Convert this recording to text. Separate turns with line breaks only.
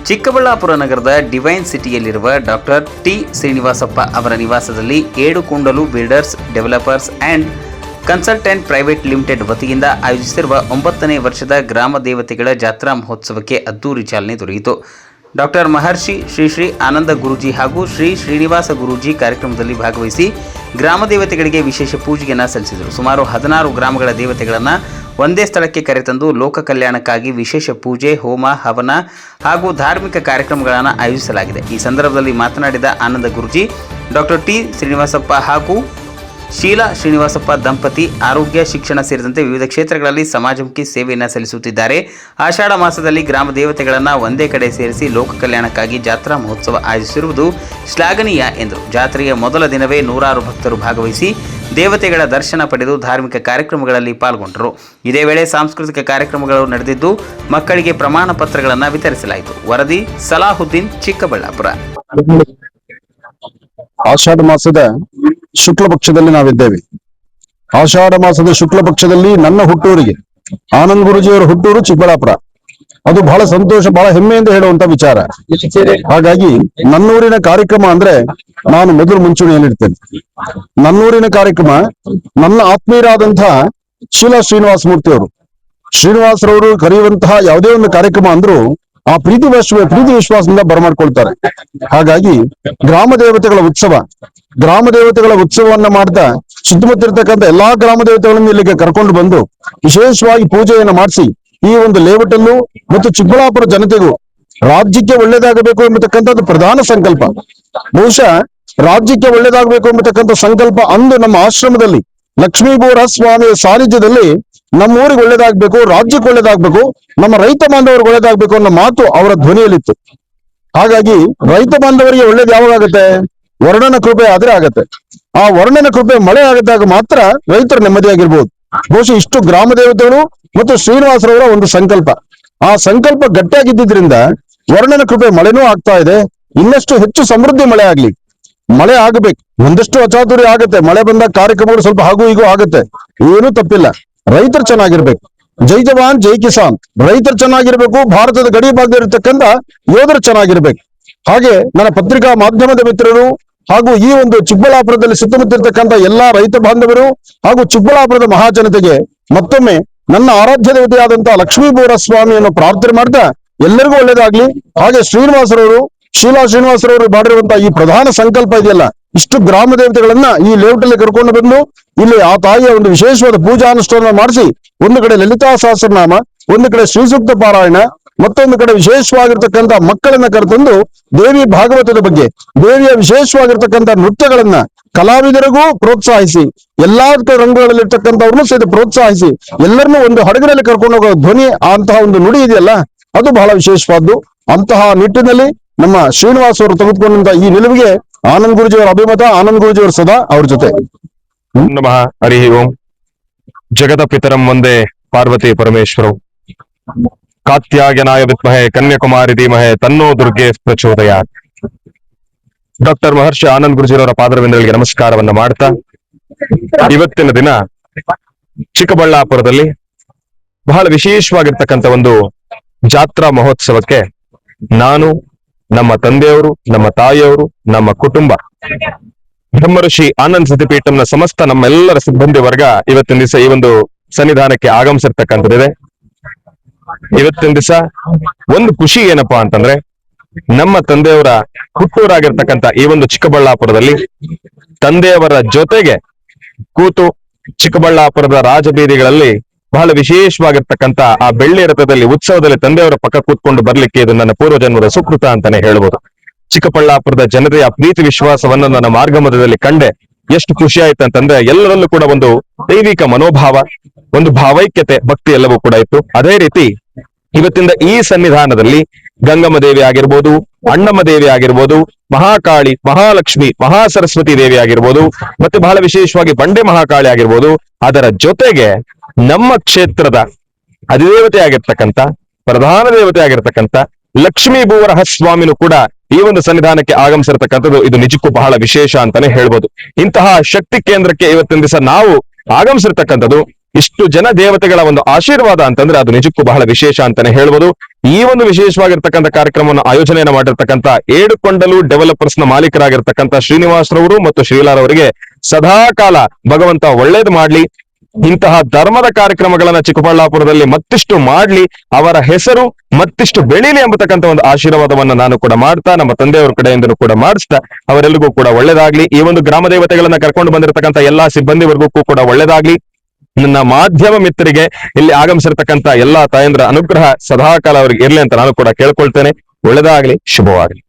ಚಿಕ್ಕಬಳ್ಳಾಪುರ ನಗರದ ಡಿವೈನ್ ಸಿಟಿಯಲ್ಲಿರುವ doctor T Srinivasappa ಅವರ ನಿವಾಸದಲ್ಲಿ Edukondalu builders developers and consultant private limited ವತಿಯಿಂದ ಆಯೋಜಿಸಿರುವ 9ನೇ ವರ್ಷದ ಗ್ರಾಮ ದೇವತೆಗಳ ಜಾತ್ರಾ ಮಹೋತ್ಸವಕ್ಕೆ ಅದ್ದೂರಿ ಚಾಲನೆ ದೊರೆಯಿತು. ಡಾಕ್ಟರ್ ಮಹರ್ಷಿ ಶ್ರೀ ಶ್ರೀ ಆನಂದ ಗುರೂಜಿ ಹಾಗೂ ಶ್ರೀ ಶ್ರೀನಿವಾಸ ಗುರೂಜಿ ಕಾರ್ಯಕ್ರಮದಲ್ಲಿ ಭಾಗವಹಿಸಿ ಗ್ರಾಮ ದೇವತೆಗಳಿಗೆ ವಿಶೇಷ ಪೂಜೆಯನ್ನು ಸಲ್ಲಿಸಿದರು. ಸುಮಾರು 16 ಗ್ರಾಮಗಳ ದೇವತೆಗಳನ್ನು ಒಂದೇ ಸ್ಥಳಕ್ಕೆ ಕರೆತಂದು ಲೋಕ ಕಲ್ಯಾಣಕ್ಕಾಗಿ ವಿಶೇಷ ಪೂಜೆ, ಹೋಮ, ಹವನ ಹಾಗೂ ಧಾರ್ಮಿಕ ಕಾರ್ಯಕ್ರಮಗಳನ್ನು ಆಯೋಜಿಸಲಾಗಿದೆ. ಈ ಸಂದರ್ಭದಲ್ಲಿ ಮಾತನಾಡಿದ ಆನಂದ ಗುರೂಜಿ, ಡಾಕ್ಟರ್ ಟಿ ಶ್ರೀನಿವಾಸಪ್ಪ ಹಾಗೂ ಶೀಲಾ ಶ್ರೀನಿವಾಸಪ್ಪ ದಂಪತಿ ಆರೋಗ್ಯ, ಶಿಕ್ಷಣ ಸೇರಿದಂತೆ ವಿವಿಧ ಕ್ಷೇತ್ರಗಳಲ್ಲಿ ಸಮಾಜಮುಖಿ ಸೇವೆಯನ್ನು ಸಲ್ಲಿಸುತ್ತಿದ್ದಾರೆ. ಆಷಾಢ ಮಾಸದಲ್ಲಿ ಗ್ರಾಮ ದೇವತೆಗಳನ್ನು ಒಂದೇ ಕಡೆ ಸೇರಿಸಿ ಲೋಕ ಕಲ್ಯಾಣಕ್ಕಾಗಿ ಜಾತ್ರಾ ಮಹೋತ್ಸವ ಆಯೋಜಿಸಿರುವುದು ಶ್ಲಾಘನೀಯ ಎಂದರು. ಜಾತ್ರೆಯ ಮೊದಲ ದಿನವೇ ನೂರಾರು ಭಕ್ತರು ಭಾಗವಹಿಸಿ ದೇವತೆಗಳ ದರ್ಶನ ಪಡೆದು ಧಾರ್ಮಿಕ ಕಾರ್ಯಕ್ರಮಗಳಲ್ಲಿ ಪಾಲ್ಗೊಂಡರು. ಇದೇ ವೇಳೆ ಸಾಂಸ್ಕೃತಿಕ ಕಾರ್ಯಕ್ರಮಗಳು ನಡೆದಿದ್ದು ಮಕ್ಕಳಿಗೆ ಪ್ರಮಾಣ ಪತ್ರಗಳನ್ನು ವಿತರಿಸಲಾಯಿತು. ವರದಿ ಸಲಾಹುದ್ದೀನ್, ಚಿಕ್ಕಬಳ್ಳಾಪುರ.
ಆಷಾಢ ಮಾಸದ ಶುಕ್ಲ ಪಕ್ಷದಲ್ಲಿ ನಾವಿದ್ದೇವೆ. ಆಷಾಢ ಮಾಸದ ಶುಕ್ಲ ಪಕ್ಷದಲ್ಲಿ ನನ್ನ ಹುಟ್ಟೂರಿಗೆ ಆನಂದ್ ಗುರೂಜಿಯವರ ಹುಟ್ಟೂರು ಚಿಕ್ಕಬಳ್ಳಾಪುರ. ಅದು ಬಹಳ ಸಂತೋಷ, ಬಹಳ ಹೆಮ್ಮೆಯಿಂದ ಹೇಳುವಂತ ವಿಚಾರ. ಹಾಗಾಗಿ ನನ್ನೂರಿನ ಕಾರ್ಯಕ್ರಮ ಅಂದ್ರೆ ನಾನು ಮೊದಲು ಮುಂಚೂಣಿಯಲ್ಲಿರ್ತೇನೆ. ನನ್ನೂರಿನ ಕಾರ್ಯಕ್ರಮ ನನ್ನ ಆತ್ಮೀಯರಾದಂತಹ ಶೀಲಾ ಶ್ರೀನಿವಾಸ ಮೂರ್ತಿ ಅವರು, ಶ್ರೀನಿವಾಸರವರು ಕರೆಯುವಂತಹ ಯಾವುದೇ ಒಂದು ಕಾರ್ಯಕ್ರಮ ಅಂದ್ರೂ ಆ ಪ್ರೀತಿ ವಿಶ್ವಾಸದಿಂದ ಬರಮಾಡ್ಕೊಳ್ತಾರೆ. ಹಾಗಾಗಿ ಗ್ರಾಮ ದೇವತೆಗಳ ಉತ್ಸವವನ್ನ ಮಾಡ್ತಾ ಸುತ್ತಮುತ್ತ ಇರ್ತಕ್ಕಂಥ ಎಲ್ಲಾ ಗ್ರಾಮ ದೇವತೆಗಳನ್ನು ಇಲ್ಲಿಗೆ ಕರ್ಕೊಂಡು ಬಂದು ವಿಶೇಷವಾಗಿ ಪೂಜೆಯನ್ನು ಮಾಡಿಸಿ ಈ ಒಂದು ಲೇಔಟಲ್ಲೂ ಮತ್ತು ಚಿಕ್ಕಬಳ್ಳಾಪುರ ಜನತೆಗೂ ರಾಜ್ಯಕ್ಕೆ ಒಳ್ಳೇದಾಗಬೇಕು ಎಂಬತಕ್ಕಂಥದ್ದು ಪ್ರಧಾನ ಸಂಕಲ್ಪ. ಬಹುಶಃ ರಾಜ್ಯಕ್ಕೆ ಒಳ್ಳೇದಾಗಬೇಕು ಎಂಬತಕ್ಕಂಥ ಸಂಕಲ್ಪ ಅಂದು ನಮ್ಮ ಆಶ್ರಮದಲ್ಲಿ ಲಕ್ಷ್ಮೀಬೋರ ಸ್ವಾಮಿಯ ಸಾನ್ನಿಧ್ಯದಲ್ಲಿ ನಮ್ಮ ಊರಿಗೆ ಒಳ್ಳೇದಾಗ್ಬೇಕು, ರಾಜ್ಯಕ್ಕೆ ಒಳ್ಳೇದಾಗ್ಬೇಕು, ನಮ್ಮ ರೈತ ಬಾಂಧವರಿಗೆ ಒಳ್ಳೇದಾಗ್ಬೇಕು ಅನ್ನೋ ಮಾತು ಅವರ ಧ್ವನಿಯಲ್ಲಿತ್ತು. ಹಾಗಾಗಿ ರೈತ ಬಾಂಧವರಿಗೆ ಒಳ್ಳೇದು ಯಾವಾಗ ಆಗುತ್ತೆ? ವರ್ಣನ ಕೃಪೆ ಆದ್ರೆ ಆಗತ್ತೆ. ಆ ವರ್ಣನ ಕೃಪೆ ಮಳೆ ಆಗದಾಗ ಮಾತ್ರ ರೈತರು ನೆಮ್ಮದಿಯಾಗಿರ್ಬೋದು. ಬಹುಶಃ ಇಷ್ಟು ಗ್ರಾಮ ದೇವತೆಗಳು ಮತ್ತು ಶ್ರೀನಿವಾಸರವರ ಒಂದು ಸಂಕಲ್ಪ, ಆ ಸಂಕಲ್ಪ ಗಟ್ಟಿಯಾಗಿದ್ದರಿಂದ ವರ್ಣನ ಕೃಪೆ ಮಳೆನೂ ಆಗ್ತಾ ಇದೆ. ಇನ್ನಷ್ಟು ಹೆಚ್ಚು ಸಮೃದ್ಧಿ ಮಳೆ ಆಗ್ಲಿ. ಮಳೆ ಆಗಬೇಕು, ಒಂದಷ್ಟು ಅಚಾತುರ್ಯ ಆಗತ್ತೆ, ಮಳೆ ಬಂದಾಗ ಕಾರ್ಯಕ್ರಮಗಳು ಸ್ವಲ್ಪ ಹಾಗೂ ಹೀಗೂ ಆಗತ್ತೆ, ಏನೂ ತಪ್ಪಿಲ್ಲ. ರೈತರು ಚೆನ್ನಾಗಿರ್ಬೇಕು. ಜೈ ಜವಾನ್ ಜೈ ಕಿಸಾನ್, ರೈತರು ಚೆನ್ನಾಗಿರ್ಬೇಕು. ಭಾರತದ ಗಡಿ ಭಾಗದಲ್ಲಿರ್ತಕ್ಕಂಥ ಯೋಧರು ಚೆನ್ನಾಗಿರ್ಬೇಕು. ಹಾಗೆ ನನ್ನ ಪತ್ರಿಕಾ ಮಾಧ್ಯಮದ ಮಿತ್ರರು ಹಾಗೂ ಈ ಒಂದು ಚಿಕ್ಕಬಳ್ಳಾಪುರದಲ್ಲಿ ಸುತ್ತಮುತ್ತಿರ್ತಕ್ಕಂಥ ಎಲ್ಲಾ ರೈತ ಬಾಂಧವರು ಹಾಗೂ ಚಿಕ್ಕಬಳ್ಳಾಪುರದ ಮಹಾಜನತೆಗೆ ಮತ್ತೊಮ್ಮೆ ನನ್ನ ಆರಾಧ್ಯ ದೇವತೆಯಾದಂತಹ ಲಕ್ಷ್ಮೀಬೋರ ಸ್ವಾಮಿಯನ್ನು ಪ್ರಾರ್ಥನೆ ಮಾಡ್ತಾ ಎಲ್ಲರಿಗೂ ಒಳ್ಳೇದಾಗ್ಲಿ. ಹಾಗೆ ಶೀಲಾ ಶ್ರೀನಿವಾಸರವರು ಮಾಡಿರುವಂತಹ ಈ ಪ್ರಧಾನ ಸಂಕಲ್ಪ ಇದೆಯಲ್ಲ, ಇಷ್ಟು ಗ್ರಾಮ ದೇವತೆಗಳನ್ನ ಈ ಲೇಔಟಲ್ಲಿ ಕರ್ಕೊಂಡು ಬಂದು ಇಲ್ಲಿ ಆ ತಾಯಿಯ ಒಂದು ವಿಶೇಷವಾದ ಪೂಜಾ ಅನುಷ್ಠಾನ ಮಾಡಿಸಿ, ಒಂದು ಕಡೆ ಲಲಿತಾ ಸಹಸ್ರನಾಮ, ಒಂದು ಕಡೆ ಶ್ರೀಸೂಕ್ತ ಪಾರಾಯಣ, ಮತ್ತೊಂದು ಕಡೆ ವಿಶೇಷವಾಗಿರ್ತಕ್ಕಂಥ ಮಕ್ಕಳನ್ನ ಕರೆತಂದು ದೇವಿ ಭಾಗವತದ ಬಗ್ಗೆ, ದೇವಿಯ ವಿಶೇಷವಾಗಿರ್ತಕ್ಕಂಥ ನೃತ್ಯಗಳನ್ನ ಕಲಾವಿದರಿಗೂ ಪ್ರೋತ್ಸಾಹಿಸಿ, ಎಲ್ಲಾ ರಂಗಗಳಲ್ಲಿರ್ತಕ್ಕಂಥವ್ರನ್ನೂ ಸಹಿತ ಪ್ರೋತ್ಸಾಹಿಸಿ ಎಲ್ಲರನ್ನೂ ಒಂದು ಹಡಗಿನಲ್ಲಿ ಕರ್ಕೊಂಡು ಹೋಗೋ ಧ್ವನಿ, ಅಂತಹ ಒಂದು ನುಡಿ ಇದೆಯಲ್ಲ, ಅದು ಬಹಳ ವಿಶೇಷವಾದ್ದು. ಅಂತಹ ನಿಟ್ಟಿನಲ್ಲಿ ನಮ್ಮ ಶ್ರೀನಿವಾಸ ಅವರು ತೆಗೆದುಕೊಂಡಂತ ಈ ನಿಲುವಿಗೆ ಆನಂದ್ ಗುರೂಜಿಯವರ ಅಭಿಮತ, ಆನಂದ್ ಗುರೂಜಿಯವರು ಸದಾ ಅವ್ರ ಜೊತೆ.
ನಮಃ ಹರಿ ಓಂ. ಜಗದ ಪಿತರಂ ಒಂದೇ ಪಾರ್ವತಿ ಪರಮೇಶ್ವರಂ. ಕಾತ್ಯಾಯನಾಯ ವಿದ್ಮಹೆ ಕನ್ಯಾಕುಮಾರಿ ಧೀಮಹೆ ತನ್ನೋ ದುರ್ಗೆ ಪ್ರಚೋದಯಾತ್. ಡಾಕ್ಟರ್ ಮಹರ್ಷಿ ಆನಂದ್ ಗುರೂಜಿಯವರ ಪಾದರವಿಂದಗಳಿಗೆ ನಮಸ್ಕಾರವನ್ನ ಮಾಡ್ತಾ, ಇವತ್ತಿನ ದಿನ ಚಿಕ್ಕಬಳ್ಳಾಪುರದಲ್ಲಿ ಬಹಳ ವಿಶೇಷವಾಗಿರ್ತಕ್ಕಂಥ ಒಂದು ಜಾತ್ರಾ ಮಹೋತ್ಸವಕ್ಕೆ ನಾನು, ನಮ್ಮ ತಂದೆಯವರು, ನಮ್ಮ ತಾಯಿಯವರು, ನಮ್ಮ ಕುಟುಂಬ, ಬ್ರಹ್ಮಋಷಿ ಆನಂದ್ ಸಿದ್ಧಿಪೀಠಂನ ಸಮಸ್ತ ನಮ್ಮೆಲ್ಲರ ಸಿಬ್ಬಂದಿ ವರ್ಗ ಇವತ್ತಿನ ದಿವಸ ಈ ಒಂದು ಸನ್ನಿಧಾನಕ್ಕೆ ಆಗಮಿಸಿರ್ತಕ್ಕಂಥದ್ದಿದೆ. ಇವತ್ತಿನ ದಿವಸ ಒಂದು ಖುಷಿ ಏನಪ್ಪಾ ಅಂತಂದ್ರೆ, ನಮ್ಮ ತಂದೆಯವರ ಹುಟ್ಟೂರಾಗಿರ್ತಕ್ಕಂಥ ಈ ಒಂದು ಚಿಕ್ಕಬಳ್ಳಾಪುರದಲ್ಲಿ ತಂದೆಯವರ ಜೊತೆಗೆ ಕೂತು ಚಿಕ್ಕಬಳ್ಳಾಪುರದ ರಾಜಬೀದಿಗಳಲ್ಲಿ ಬಹಳ ವಿಶೇಷವಾಗಿರ್ತಕ್ಕಂಥ ಆ ಬೆಳ್ಳಿ ರಥದಲ್ಲಿ ಉತ್ಸವದಲ್ಲಿ ತಂದೆಯವರ ಪಕ್ಕ ಕೂತ್ಕೊಂಡು ಬರ್ಲಿಕ್ಕೆ ಇದು ನನ್ನ ಪೂರ್ವಜನ್ಮದ ಸುಕೃತ ಅಂತಾನೆ ಹೇಳ್ಬೋದು. ಚಿಕ್ಕಬಳ್ಳಾಪುರದ ಜನತೆಯ ಪ್ರೀತಿ ವಿಶ್ವಾಸವನ್ನು ನನ್ನ ಮಾರ್ಗಮಧ್ಯದಲ್ಲಿ ಕಂಡೆ ಎಷ್ಟು ಖುಷಿ ಆಯ್ತು ಅಂತಂದ್ರೆ, ಎಲ್ಲರಲ್ಲೂ ಕೂಡ ಒಂದು ದೈವಿಕ ಮನೋಭಾವ, ಒಂದು ಭಾವೈಕ್ಯತೆ, ಭಕ್ತಿ ಎಲ್ಲವೂ ಕೂಡ ಇತ್ತು. ಅದೇ ರೀತಿ ಇವತ್ತಿಂದ ಈ ಸನ್ನಿಧಾನದಲ್ಲಿ ಗಂಗಮ್ಮ ದೇವಿ ಆಗಿರ್ಬೋದು, ಅಣ್ಣಮ್ಮ ದೇವಿ ಆಗಿರ್ಬೋದು, ಮಹಾಕಾಳಿ, ಮಹಾಲಕ್ಷ್ಮಿ, ಮಹಾಸರಸ್ವತಿ ದೇವಿ ಆಗಿರ್ಬೋದು, ಮತ್ತೆ ಬಹಳ ವಿಶೇಷವಾಗಿ ಬಂಡೆ ಮಹಾಕಾಳಿ ಆಗಿರ್ಬೋದು, ಅದರ ಜೊತೆಗೆ ನಮ್ಮ ಕ್ಷೇತ್ರದ ಅಧಿದೇವತೆ ಆಗಿರ್ತಕ್ಕಂಥ, ಪ್ರಧಾನ ದೇವತೆ ಆಗಿರ್ತಕ್ಕಂಥ ಲಕ್ಷ್ಮೀ ಭೂವರಹ ಸ್ವಾಮಿನೂ ಕೂಡ ಈ ಒಂದು ಸನ್ನಿಧಾನಕ್ಕೆ ಆಗಮಿಸಿರ್ತಕ್ಕಂಥದ್ದು ಇದು ನಿಜಕ್ಕೂ ಬಹಳ ವಿಶೇಷ ಅಂತಾನೆ ಹೇಳ್ಬೋದು. ಇಂತಹ ಶಕ್ತಿ ಕೇಂದ್ರಕ್ಕೆ ಇವತ್ತಿನ ದಿವಸ ನಾವು ಆಗಮಿಸಿರ್ತಕ್ಕಂಥದ್ದು ಇಷ್ಟು ಜನ ದೇವತೆಗಳ ಒಂದು ಆಶೀರ್ವಾದ ಅಂತಂದ್ರೆ ಅದು ನಿಜಕ್ಕೂ ಬಹಳ ವಿಶೇಷ ಅಂತಾನೆ ಹೇಳ್ಬೋದು. ಈ ಒಂದು ವಿಶೇಷವಾಗಿರ್ತಕ್ಕಂಥ ಕಾರ್ಯಕ್ರಮವನ್ನು ಆಯೋಜನೆಯನ್ನು ಮಾಡಿರ್ತಕ್ಕಂಥ ಏಡುಕೊಂಡಲು ಡೆವಲಪರ್ಸ್ ನ ಮಾಲೀಕರಾಗಿರ್ತಕ್ಕಂಥ ಶ್ರೀನಿವಾಸ್ ರವರು ಮತ್ತು ಶ್ರೀಲಾರವರಿಗೆ ಸದಾಕಾಲ ಭಗವಂತ ಒಳ್ಳೇದು ಮಾಡ್ಲಿ. ಇಂತಹ ಧರ್ಮದ ಕಾರ್ಯಕ್ರಮಗಳನ್ನ ಚಿಕ್ಕಬಳ್ಳಾಪುರದಲ್ಲಿ ಮತ್ತಿಷ್ಟು ಮಾಡ್ಲಿ, ಅವರ ಹೆಸರು ಮತ್ತಿಷ್ಟು ಬೆಳೀಲಿ ಎಂಬತಕ್ಕಂಥ ಒಂದು ಆಶೀರ್ವಾದವನ್ನ ನಾನು ಕೂಡ ಮಾಡ್ತಾ, ನಮ್ಮ ತಂದೆಯವರ ಕಡೆಯಿಂದನೂ ಕೂಡ ಮಾಡಿಸ್ತಾ ಅವರೆಲ್ಲರಿಗೂ ಕೂಡ ಒಳ್ಳೇದಾಗ್ಲಿ. ಈ ಒಂದು ಗ್ರಾಮ ದೇವತೆಗಳನ್ನ ಕರ್ಕೊಂಡು ಬಂದಿರತಕ್ಕಂಥ ಎಲ್ಲಾ ಸಿಬ್ಬಂದಿ ಕೂಡ ಒಳ್ಳೇದಾಗ್ಲಿ. ನನ್ನ ಮಾಧ್ಯಮ ಮಿತ್ರರಿಗೆ ಇಲ್ಲಿ ಆಗಮಿಸಿರ್ತಕ್ಕಂಥ ಎಲ್ಲಾ ತಾಯಂದ್ರ ಅನುಗ್ರಹ ಸದಾಕಾಲ ಅವ್ರಿಗೆ ಇರ್ಲಿ ಅಂತ ನಾನು ಕೂಡ ಕೇಳ್ಕೊಳ್ತೇನೆ. ಒಳ್ಳೇದಾಗ್ಲಿ, ಶುಭವಾಗ್ಲಿ.